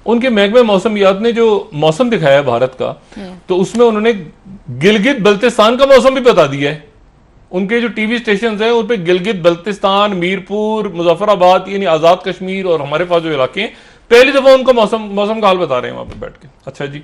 उनके महकमे मौसमियात ने जो मौसम दिखाया है भारत का, तो उसमें उन्होंने गिलगित बल्तिस्तान का मौसम भी बता दिया है। उनके जो टीवी स्टेशन हैं उन पे गिलगित बल्तिस्तान, मीरपुर, मुजफ्फराबाद यानी आजाद कश्मीर और हमारे पास जो इलाके हैं, पहली दफा उनको मौसम का हाल बता रहे हैं वहां पे बैठ के। अच्छा जी,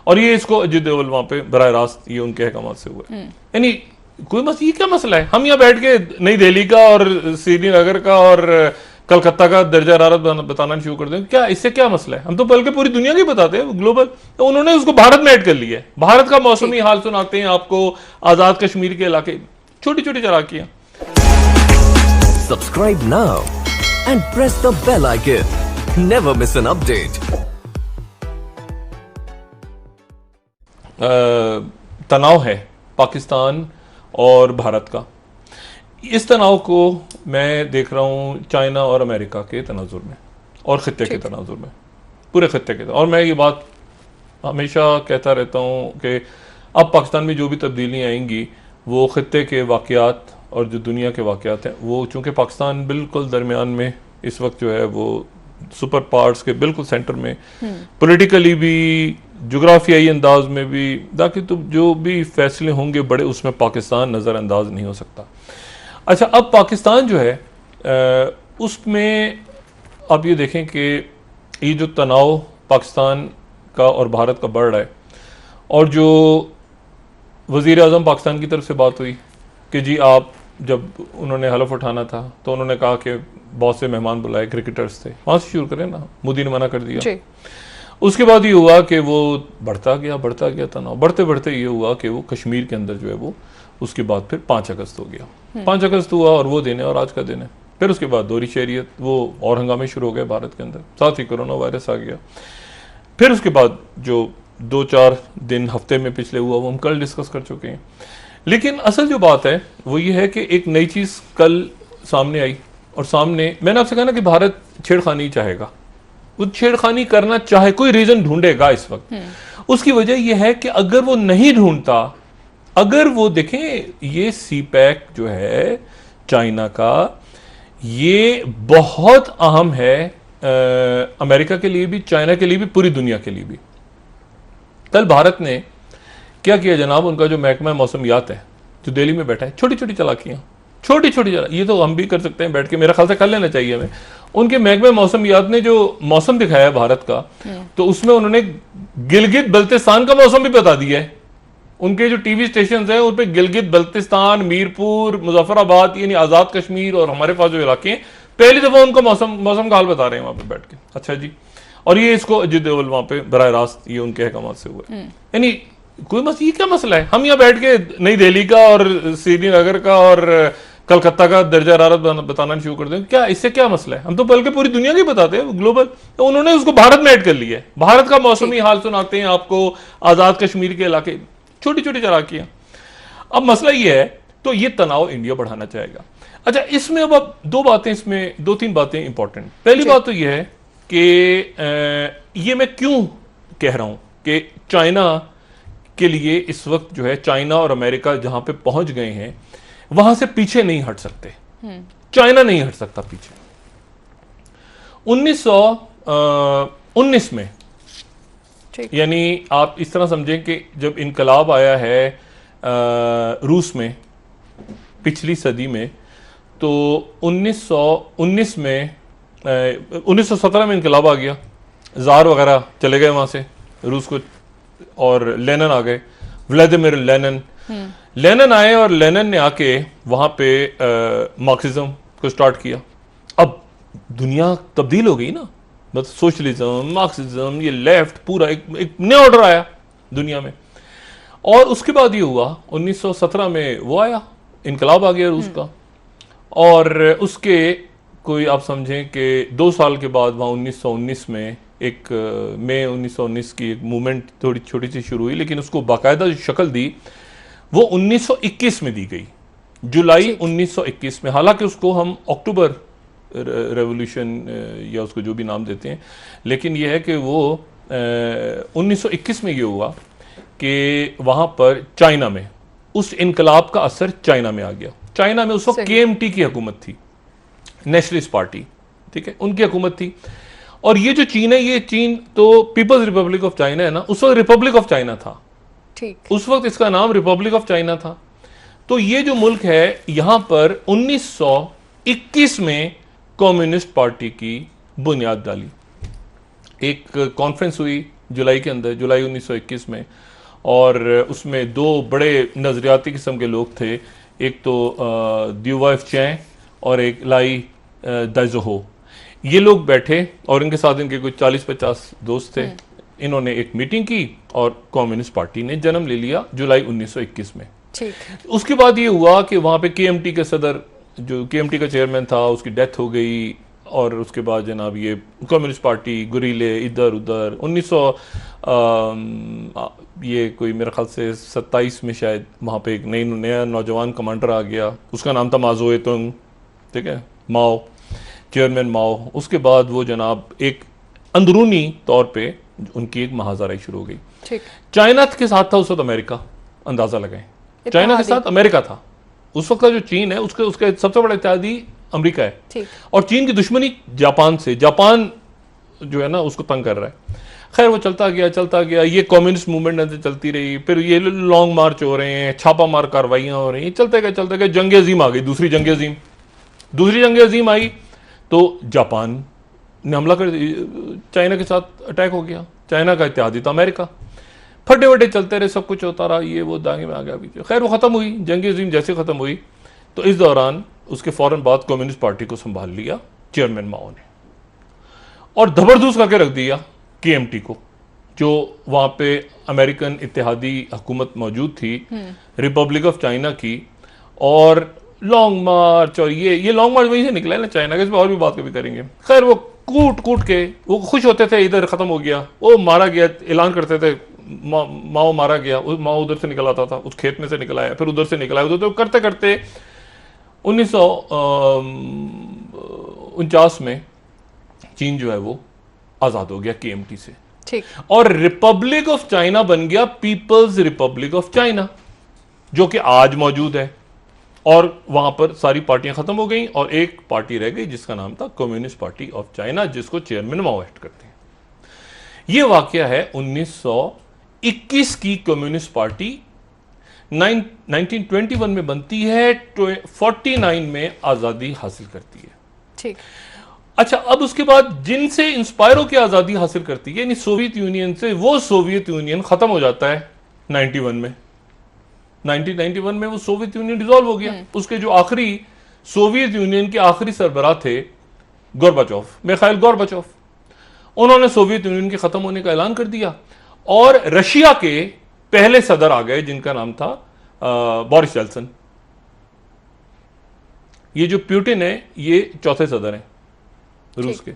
और ये इसको अजीत डोभाल वहां पे बराह रास्त ये उनके अहकाम से हुआ। यानी कोई मसला, ये क्या मसला है? हम यहाँ बैठ के नई दिल्ली का और श्रीनगर का और कलकत्ता का दर्जा हरारत बताना शुरू कर दें, क्या इससे क्या मसला है? हम तो बल्कि पूरी दुनिया की बताते हैं, ग्लोबल। तो उन्होंने उसको भारत में ऐड कर लिया है। भारत का मौसमी हाल सुनाते हैं आपको, आजाद कश्मीर के इलाके, छोटी छोटी चलाकियां। Subscribe now and press the bell icon, never miss an update. तनाव है पाकिस्तान और भारत का। इस तनाव को मैं देख रहा हूं चाइना और अमेरिका के तनाजुर में और खित्ते के तनाजुर में, पूरे खित्ते के। और मैं ये बात हमेशा कहता रहता हूं कि अब पाकिस्तान में जो भी तब्दीलियां आएंगी वो खित्ते के वाक़यात और जो दुनिया के वाक़यात हैं, वो चूँकि पाकिस्तान बिल्कुल दरमियान में इस वक्त जो है वो सुपर पावर्स के बिल्कुल सेंटर में, पॉलिटिकली भी, जोग्राफियाई अंदाज में भी, ताकि तो जो भी फैसले होंगे बड़े, उसमें पाकिस्तान नज़रअंदाज नहीं हो सकता। अच्छा, अब पाकिस्तान जो है उसमें आप ये देखें कि ये जो तनाव पाकिस्तान का और भारत का बढ़ रहा है, और जो वज़ीर आज़म पाकिस्तान की तरफ से बात हुई कि जी आप, जब उन्होंने हलफ उठाना था तो उन्होंने कहा कि बहुत से मेहमान बुलाए, क्रिकेटर्स थे, वहाँ से शुरू करें ना, मोदी ने मना कर दिया। उसके बाद ये हुआ कि वो बढ़ता गया तनाव, बढ़ते बढ़ते ये हुआ कि वो कश्मीर के अंदर जो है वो, उसके बाद फिर 5 अगस्त हो गया। 5 अगस्त हुआ और वो दिन है और आज का दिन है। फिर उसके बाद दोहरी शहरियत, वो और हंगामे शुरू हो गए भारत के अंदर, साथ ही कोरोना वायरस आ गया। फिर उसके बाद जो 2-4 दिन हफ्ते में पिछले हुआ वो हम कल डिस्कस कर चुके हैं। लेकिन असल जो बात है वो ये है कि एक नई चीज़ कल सामने आई, और सामने मैंने आपसे कहा ना कि भारत छेड़खानी चाहेगा, वो छेड़खानी करना चाहे, कोई रीजन ढूंढेगा इस वक्त। उसकी वजह यह है कि अगर वो नहीं ढूंढता, अगर वो देखें ये सीपैक जो है चाइना का, ये बहुत अहम है अमेरिका के लिए भी, चाइना के लिए भी, पूरी दुनिया के लिए भी। कल भारत ने क्या किया जनाब, उनका जो महकमा मौसमियात है जो दिल्ली में बैठा है, छोटी छोटी चलाकियां, ये तो हम भी कर सकते हैं बैठ के, मेरा ख्याल से कर लेना चाहिए हमें। उनके महकमे मौसमियात ने जो मौसम दिखाया है भारत का, तो उसमें उन्होंने गिलगित बल्तिस्तान का मौसम भी बता दिया है। उनके जो टीवी स्टेशन हैं उन पे गिलगित बल्तिस्तान, मीरपुर, मुजफ्फराबाद यानी आजाद कश्मीर और हमारे पास जो इलाके हैं, पहली दफा उनको मौसम का हाल बता रहे हैं वहां पे बैठ के। अच्छा जी, और ये इसको अजीत डोभाल वहां पे बराह रास्त ये उनके अहकाम से हुआ। यानी कोई मसला, ये क्या मसला है? हम यहाँ बैठ के नई दिल्ली का और श्रीनगर का और कलकत्ता का दर्जा हरारत बताना शुरू कर दें, क्या इससे क्या मसला है? हम तो बल्कि पूरी दुनिया की बताते हैं, ग्लोबल। तो उन्होंने उसको भारत में ऐड कर लिया है। भारत का मौसमी हाल सुनाते हैं आपको, आजाद कश्मीर के इलाके, छोटी छोटी चलाकियां। अब मसला ये है, तो ये तनाव इंडिया बढ़ाना चाहेगा। अच्छा, इसमें अब 2-3 बातें इंपॉर्टेंट। पहली बात तो यह है कि ये मैं क्यों कह रहा हूं कि चाइना के लिए इस वक्त जो है, चाइना और अमेरिका जहां पे पहुंच गए हैं वहां से पीछे नहीं हट सकते। चाइना नहीं हट सकता पीछे। 1919 में, यानी आप इस तरह समझें कि जब इनकलाब आया है रूस में पिछली सदी में, तो 1919 में 1917 में इनकलाब आ गया, जार वगैरह चले गए वहां से रूस को, और लेनिन आ गए, व्लादिमीर लेनिन आए, और लेनिन ने आके वहां पे मार्क्सिज्म को स्टार्ट किया। अब दुनिया तब्दील हो गई ना, मतलब सोशलिज्म, मार्क्सिज्म, ये लेफ्ट, पूरा एक नया ऑर्डर आया दुनिया में। और उसके बाद ये हुआ 1917 में वो आया, इनकलाब आ गया रूस का, और उसके कोई आप समझें कि 2 साल के बाद वहाँ 1919 में एक मई 1919 की एक मूवमेंट थोड़ी छोटी सी शुरू हुई, लेकिन उसको बाकायदा जो शक्ल दी वो 1921 में दी गई, जुलाई 1921 में। हालांकि उसको हम अक्टूबर रेवोल्यूशन या उसको जो भी नाम देते हैं, लेकिन यह है कि वो 1921 में ये हुआ कि वहाँ पर चाइना में उस इनकलाब का असर चाइना में आ गया। चाइना में उस वक्त KMT की हुकूमत थी, नेशनलिस्ट पार्टी, ठीक है, उनकी हुकूमत थी। और ये जो चीन है, ये चीन तो पीपल्स रिपब्लिक ऑफ चाइना है ना, उस वक्त रिपब्लिक ऑफ चाइना था, ठीक। उस वक्त इसका नाम रिपब्लिक ऑफ चाइना था। तो ये जो मुल्क है, यहां पर 1921 में कम्युनिस्ट पार्टी की बुनियाद डाली। एक कॉन्फ्रेंस हुई जुलाई के अंदर, जुलाई 1921 में, और उसमें दो बड़े नजरियाती किस्म के लोग थे, एक तो द्यूवाइफ चैं और एक लाई दाइजोहो। ये लोग बैठे और इनके साथ इनके कुछ 40-50 दोस्त थे। इन्होंने एक मीटिंग की और कम्युनिस्ट पार्टी ने जन्म ले लिया जुलाई 1921 में। ठीक। उसके बाद ये हुआ कि वहां पे केएमटी के सदर, जो केएमटी का चेयरमैन था, उसकी डेथ हो गई, और उसके बाद जनाब ये कम्युनिस्ट पार्टी गुरीले इधर उधर 1900 ये कोई मेरे ख्याल से 27 में शायद वहाँ पे एक नया नौजवान कमांडर आ गया, उसका नाम था माओ तुंग, ठीक है, माओ, चेयरमैन माओ। उसके बाद वो जनाब एक अंदरूनी तौर पे उनकी एक महाजराई शुरू हो गई। ठीक। चाइना के साथ था उस वक्त अमेरिका, अंदाजा लगाएं, चाइना के साथ अमेरिका था। उस वक्त का जो चीन है, उसके सबसे बड़ा इत्यादी अमेरिका है। ठीक। और चीन की दुश्मनी जापान से, जापान जो है ना उसको तंग कर रहा है। खैर वो चलता गया, ये कम्युनिस्ट मूवमेंट चलती रही, फिर ये लॉन्ग मार्च हो रहे हैं, छापा मार कार्रवाइयां हो रही हैं, चलते गए, जंग अजीम आ गई, दूसरी जंग अजीम आई, तो जापान ने हमला कर, चाइना के साथ अटैक हो गया। चाइना का इत्तेहादी था अमेरिका। फटे वटे चलते रहे, सब कुछ होता रहा, ये वो दांगे में आ गया पीछे। खैर वो खत्म हुई, जंग अजीम जैसे खत्म हुई, तो इस दौरान उसके फौरन बाद कम्युनिस्ट पार्टी को संभाल लिया चेयरमैन माओ ने, और जबरदस्त करके रख दिया केएमटी को, जो वहां पे अमेरिकन इत्तेहादी हुकूमत मौजूद थी, रिपब्लिक ऑफ चाइना की। और लॉन्ग मार्च, और ये लॉन्ग मार्च वहीं से निकला है ना चाइना का, इस पर और भी बात कभी करेंगे। खैर वो कूट के वो खुश होते थे, इधर खत्म हो गया, वो मारा गया, ऐलान करते थे माओ मारा गया, माओ उधर से निकल आता था, उस खेत में से निकल आया, फिर उधर से निकल आया, उधर तो करते करते 1949 में चीन जो है वो आजाद हो गया केएमटी से। ठीक। और रिपब्लिक ऑफ चाइना बन गया पीपल्स रिपब्लिक ऑफ चाइना, जो कि आज मौजूद है। और वहां पर सारी पार्टियां खत्म हो गई और एक पार्टी रह गई जिसका नाम था कम्युनिस्ट पार्टी ऑफ चाइना, जिसको चेयरमैन माओ हेड करते हैं। यह वाकया है 1921 की। कम्युनिस्ट पार्टी 1921 में बनती है, 49 में आजादी हासिल करती है। ठीक। अच्छा, अब उसके बाद जिनसे इंस्पायर होकर आजादी हासिल करती है, यानी सोवियत यूनियन से, वो सोवियत यूनियन खत्म हो जाता है 91 में। 1991 में वो सोवियत यूनियन डिसॉल्व हो गया। उसके जो आखिरी सोवियत यूनियन के आखिरी सरबराह थे गोर्बाचोव, मिखाइल गोर्बाचोव, उन्होंने सोवियत यूनियन के खत्म होने का ऐलान कर दिया, और रशिया के पहले सदर आ गए जिनका नाम था बोरिस येल्त्सिन। ये जो पुतिन है, ये चौथे सदर हैं रूस के।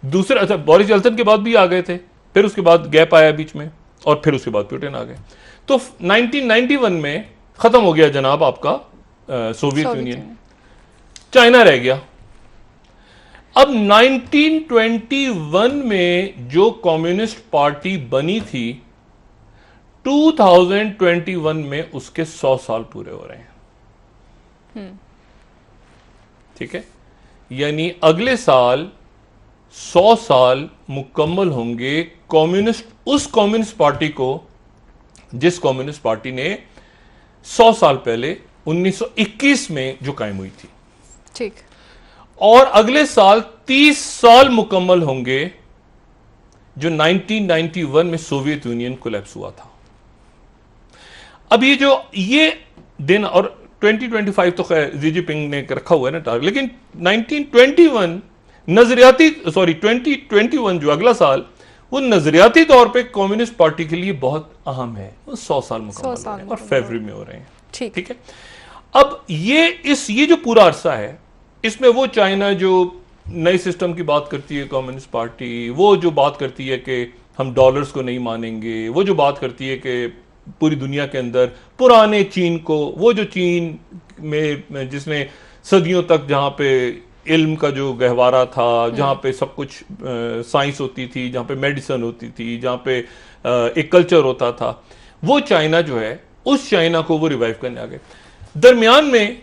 दूसरे, अच्छा, बोरिस येल्त्सिन के बाद भी आ गए थे, फिर उसके बाद गैप आया बीच में, और फिर उसके बाद पुतिन आ गए। तो 1991 में खत्म हो गया जनाब आपका सोवियत यूनियन, चाइना रह गया। अब 1921 में जो कम्युनिस्ट पार्टी बनी थी, 2021 में उसके 100 साल पूरे हो रहे हैं। ठीक है, यानी अगले साल 100 साल मुकम्मल होंगे उस कम्युनिस्ट पार्टी को, जिस कम्युनिस्ट पार्टी ने 100 साल पहले 1921 में जो कायम हुई थी। ठीक। और अगले साल 30 साल मुकम्मल होंगे जो 1991 में सोवियत यूनियन कोलैप्स हुआ था। अब ये दिन, और 2025 तो खैर जी जिनपिंग ने रखा हुआ है ना टारगेट, लेकिन 2021 जो अगला साल, वो नजरियाती तौर पे कम्युनिस्ट पार्टी के लिए बहुत अहम है। वो 100 साल मुकम्मल हो रहे हैं और फरवरी में हो रहे हैं। ठीक है। अब ये जो पूरा अरसा है, इसमें वो चाइना जो नए सिस्टम की बात करती है कम्युनिस्ट पार्टी, वो जो बात करती है कि हम डॉलर्स को नहीं मानेंगे, वो जो बात करती है कि पूरी दुनिया के अंदर पुराने चीन को, वो जो चीन में जिसमें सदियों तक जहाँ पे इल्म का जो गहवारा था, जहाँ पे सब कुछ साइंस होती थी, जहाँ पे मेडिसिन होती थी, जहाँ पे एक कल्चर होता था, वो चाइना जो है, उस चाइना को वो रिवाइव करने आ गए। दरमियान में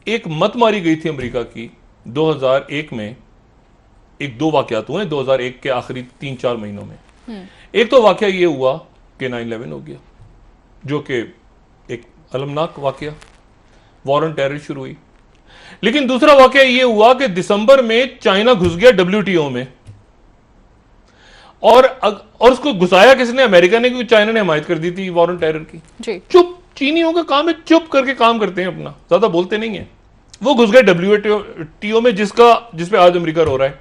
एक मत मारी गई थी अमेरिका की 2001 में एक दो वाकयात हुए 2001 के आखिरी 3-4 महीनों में। एक तो वाकया ये हुआ कि 9/11 हो गया, जो कि एक अलमनाक वाकया, वॉर ऑन टेरर शुरू हुई। लेकिन दूसरा वाकया ये हुआ कि दिसंबर में चाइना घुस गया WTO में, और उसको घुसाया किसने? अमेरिका ने, क्योंकि चाइना ने हिमायत कर दी थी वॉर ऑन टेरर की। जी। चुप, चीनियों का काम है चुप करके काम करते हैं अपना, ज्यादा बोलते नहीं है। वो घुस गए WTO में, जिसपे आज अमेरिका रो रहा है,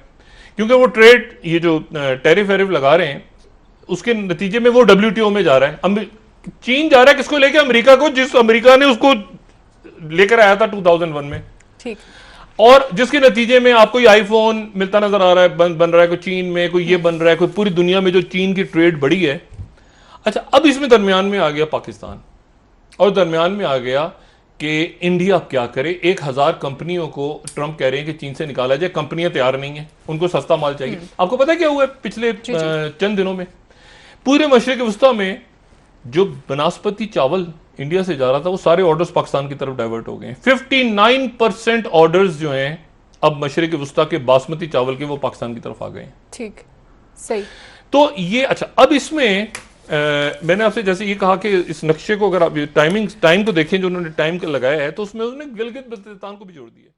क्योंकि वो ट्रेड, ये जो टैरिफ वैरिफ लगा रहे हैं, उसके नतीजे में वो WTO में जा रहा है। चीन जा रहा है किसको लेके? अमेरिका को, जिस अमेरिका ने उसको लेकर आया था 2001 में। ठीक। और जिसके नतीजे में आपको ये आईफोन मिलता नजर आ रहा है, बन रहा है, कोई चीन में, कोई ये बन रहा है, कोई पूरी दुनिया में जो चीन की ट्रेड बढ़ी है। अच्छा, अब इसमें दरमियान में आ गया पाकिस्तान, और दरमियान में आ गया कि इंडिया अब क्या करे। 1000 कंपनियों को ट्रंप कह रहे हैं कि चीन से निकाला जाए, कंपनियां तैयार नहीं है, उनको सस्ता माल चाहिए। आपको पता है क्या हुआ पिछले चंद दिनों में? पूरे मशरिक वस्ता में जो बनास्पति चावल इंडिया से जा रहा था, वो सारे ऑर्डर्स पाकिस्तान की तरफ डाइवर्ट हो गए। 59% ऑर्डर्स जो हैं अब मशरिक वस्ता के बासमती चावल के, वो पाकिस्तान की तरफ आ गए हैं। ठीक, सही। तो ये अच्छा, अब इसमें मैंने आपसे जैसे ये कहा कि इस नक्शे को अगर आप टाइम को देखें जो उन्होंने टाइम का लगाया है, तो उसमें उन्होंने गिलगित बल्तिस्तान को भी जोड़ दिया।